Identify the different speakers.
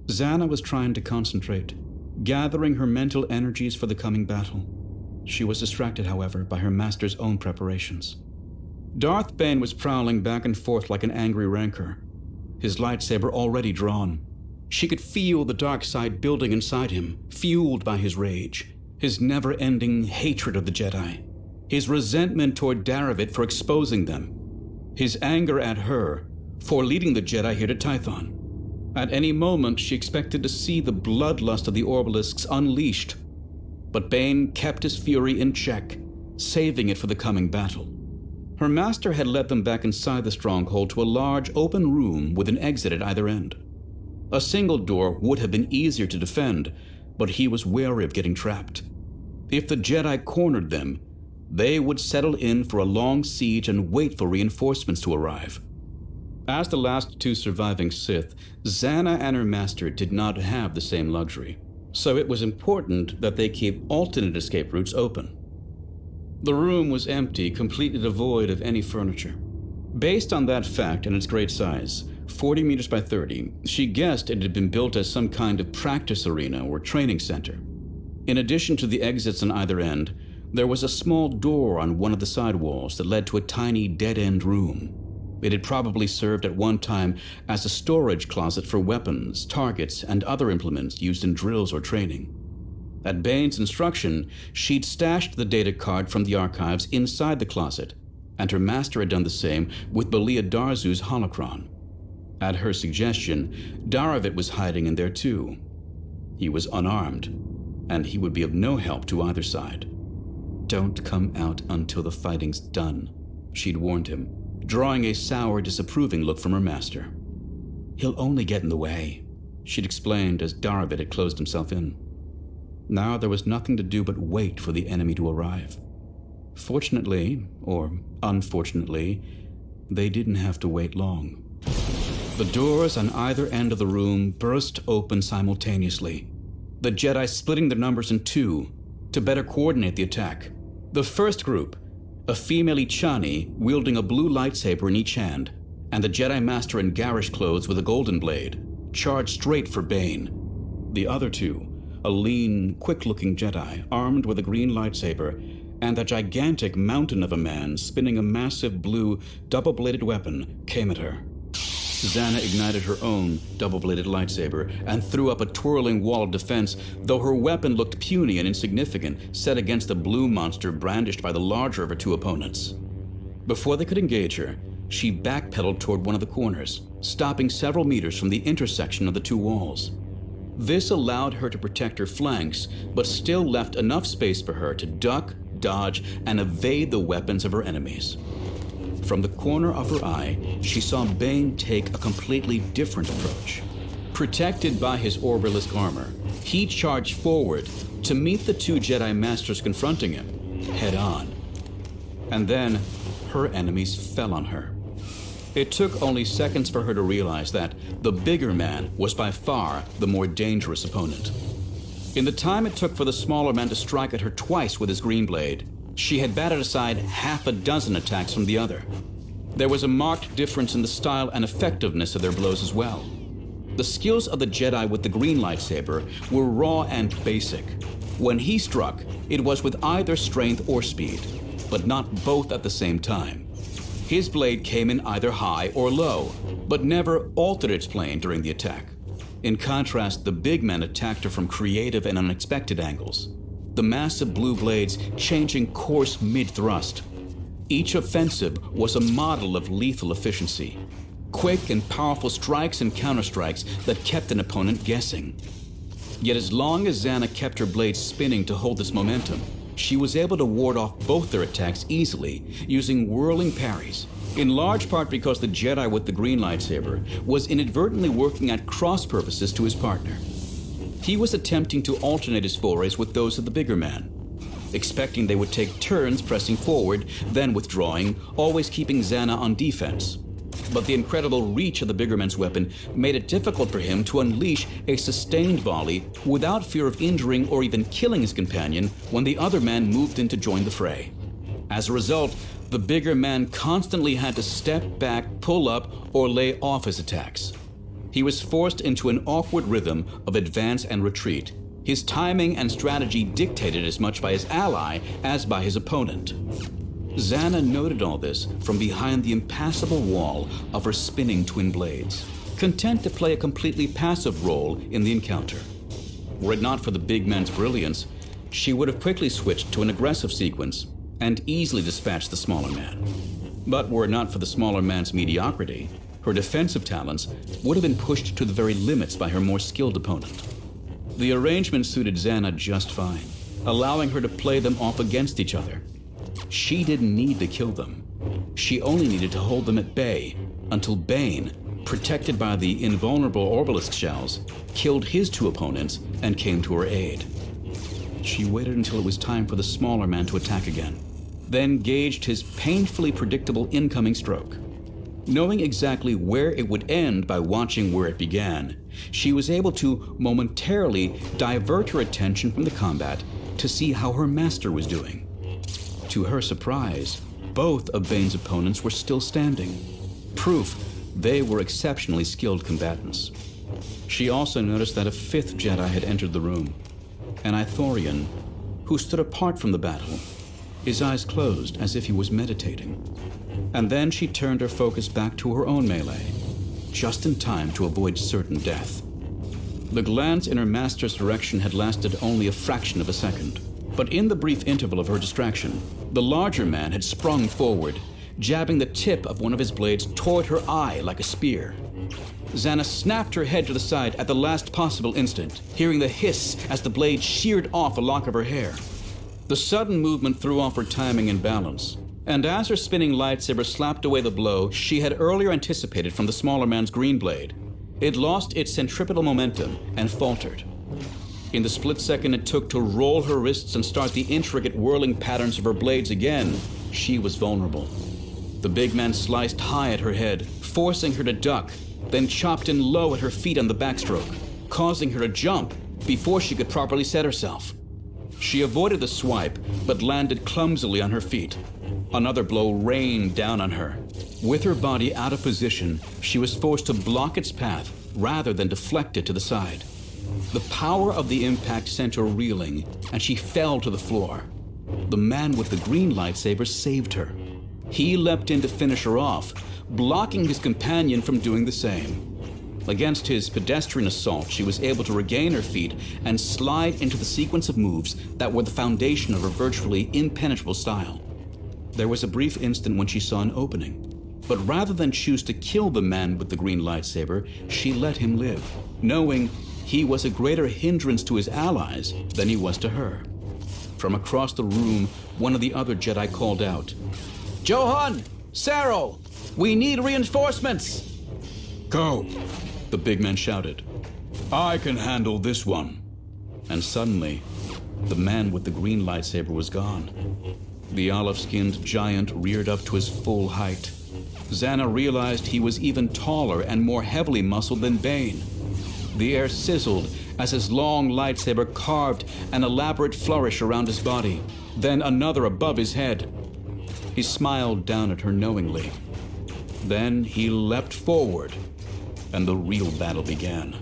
Speaker 1: Zannah was trying to concentrate, gathering her mental energies for the coming battle. She was distracted, however, by her master's own preparations. Darth Bane was prowling back and forth like an angry rancor, his lightsaber already drawn. She could feel the dark side building inside him, fueled by his rage, his never-ending hatred of the Jedi, his resentment toward Daravit for exposing them, his anger at her for leading the Jedi here to Tython. At any moment, she expected to see the bloodlust of the Orbalisks unleashed, but Bane kept his fury in check, saving it for the coming battle. Her master had led them back inside the stronghold to a large open room with an exit at either end. A single door would have been easier to defend, but he was wary of getting trapped. If the Jedi cornered them, they would settle in for a long siege and wait for reinforcements to arrive. As the last two surviving Sith, Zannah and her master did not have the same luxury, so it was important that they keep alternate escape routes open. The room was empty, completely devoid of any furniture. Based on that fact and its great size, 40 meters by 30, she guessed it had been built as some kind of practice arena or training center. In addition to the exits on either end, there was a small door on one of the side walls that led to a tiny dead-end room. It had probably served at one time as a storage closet for weapons, targets, and other implements used in drills or training. At Bane's instruction, she'd stashed the data card from the archives inside the closet, and her master had done the same with Belia Darzu's holocron. At her suggestion, Daravit was hiding in there too. He was unarmed, and he would be of no help to either side. "Don't come out until the fighting's done," she'd warned him, drawing a sour, disapproving look from her master. "He'll only get in the way," she'd explained as Daravit had closed himself in. Now there was nothing to do but wait for the enemy to arrive. Fortunately, or unfortunately, they didn't have to wait long. The doors on either end of the room burst open simultaneously, the Jedi splitting their numbers in two to better coordinate the attack. The first group, a female Ichani wielding a blue lightsaber in each hand, and the Jedi Master in garish clothes with a golden blade, charged straight for Bane. The other two, a lean, quick-looking Jedi armed with a green lightsaber, and a gigantic mountain of a man spinning a massive blue, double-bladed weapon, came at her. Zannah ignited her own double-bladed lightsaber and threw up a twirling wall of defense, though her weapon looked puny and insignificant set against the blue monster brandished by the larger of her two opponents. Before they could engage her, she backpedaled toward one of the corners, stopping several meters from the intersection of the two walls. This allowed her to protect her flanks, but still left enough space for her to duck, dodge, and evade the weapons of her enemies. From the corner of her eye, she saw Bane take a completely different approach. Protected by his Orbalisk armor, he charged forward to meet the two Jedi Masters confronting him, head-on. And then, her enemies fell on her. It took only seconds for her to realize that the bigger man was by far the more dangerous opponent. In the time it took for the smaller man to strike at her twice with his green blade, she had batted aside half a dozen attacks from the other. There was a marked difference in the style and effectiveness of their blows as well. The skills of the Jedi with the green lightsaber were raw and basic. When he struck, it was with either strength or speed, but not both at the same time. His blade came in either high or low, but never altered its plane during the attack. In contrast, the big man attacked her from creative and unexpected angles, the massive blue blades changing course mid-thrust. Each offensive was a model of lethal efficiency, quick and powerful strikes and counterstrikes that kept an opponent guessing. Yet as long as Zannah kept her blade spinning to hold this momentum, she was able to ward off both their attacks easily using whirling parries, in large part because the Jedi with the green lightsaber was inadvertently working at cross purposes to his partner. He was attempting to alternate his forays with those of the bigger man, expecting they would take turns pressing forward, then withdrawing, always keeping Zannah on defense. But the incredible reach of the bigger man's weapon made it difficult for him to unleash a sustained volley without fear of injuring or even killing his companion when the other man moved in to join the fray. As a result, the bigger man constantly had to step back, pull up, or lay off his attacks. He was forced into an awkward rhythm of advance and retreat. His timing and strategy dictated as much by his ally as by his opponent. Zannah noted all this from behind the impassable wall of her spinning twin blades, content to play a completely passive role in the encounter. Were it not for the big man's brilliance, she would have quickly switched to an aggressive sequence and easily dispatched the smaller man. But were it not for the smaller man's mediocrity, her defensive talents would have been pushed to the very limits by her more skilled opponent. The arrangement suited Zannah just fine, allowing her to play them off against each other. She didn't need to kill them. She only needed to hold them at bay until Bane, protected by the invulnerable Orbalisk shells, killed his two opponents and came to her aid. She waited until it was time for the smaller man to attack again, then gauged his painfully predictable incoming stroke. Knowing exactly where it would end by watching where it began, she was able to momentarily divert her attention from the combat to see how her master was doing. To her surprise, both of Bane's opponents were still standing, proof they were exceptionally skilled combatants. She also noticed that a fifth Jedi had entered the room, an Ithorian who stood apart from the battle, his eyes closed as if he was meditating. And then she turned her focus back to her own melee, just in time to avoid certain death. The glance in her master's direction had lasted only a fraction of a second, but in the brief interval of her distraction, the larger man had sprung forward, jabbing the tip of one of his blades toward her eye like a spear. Zannah snapped her head to the side at the last possible instant, hearing the hiss as the blade sheared off a lock of her hair. The sudden movement threw off her timing and balance, and as her spinning lightsaber slapped away the blow she had earlier anticipated from the smaller man's green blade, it lost its centripetal momentum and faltered. In the split second it took to roll her wrists and start the intricate whirling patterns of her blades again, she was vulnerable. The big man sliced high at her head, forcing her to duck, then chopped in low at her feet on the backstroke, causing her to jump before she could properly set herself. She avoided the swipe, but landed clumsily on her feet. Another blow rained down on her. With her body out of position, she was forced to block its path rather than deflect it to the side. The power of the impact sent her reeling, and she fell to the floor. The man with the green lightsaber saved her. He leapt in to finish her off, blocking his companion from doing the same. Against his pedestrian assault, she was able to regain her feet and slide into the sequence of moves that were the foundation of her virtually impenetrable style. There was a brief instant when she saw an opening, but rather than choose to kill the man with the green lightsaber, she let him live, knowing he was a greater hindrance to his allies than he was to her. From across the room, one of the other Jedi called out, "Johan! Saro! We need reinforcements!" "Go!" the big man shouted. "I can handle this one." And suddenly, the man with the green lightsaber was gone. The olive-skinned giant reared up to his full height. Zannah realized he was even taller and more heavily muscled than Bane. The air sizzled as his long lightsaber carved an elaborate flourish around his body, then another above his head. He smiled down at her knowingly. Then he leapt forward, and the real battle began.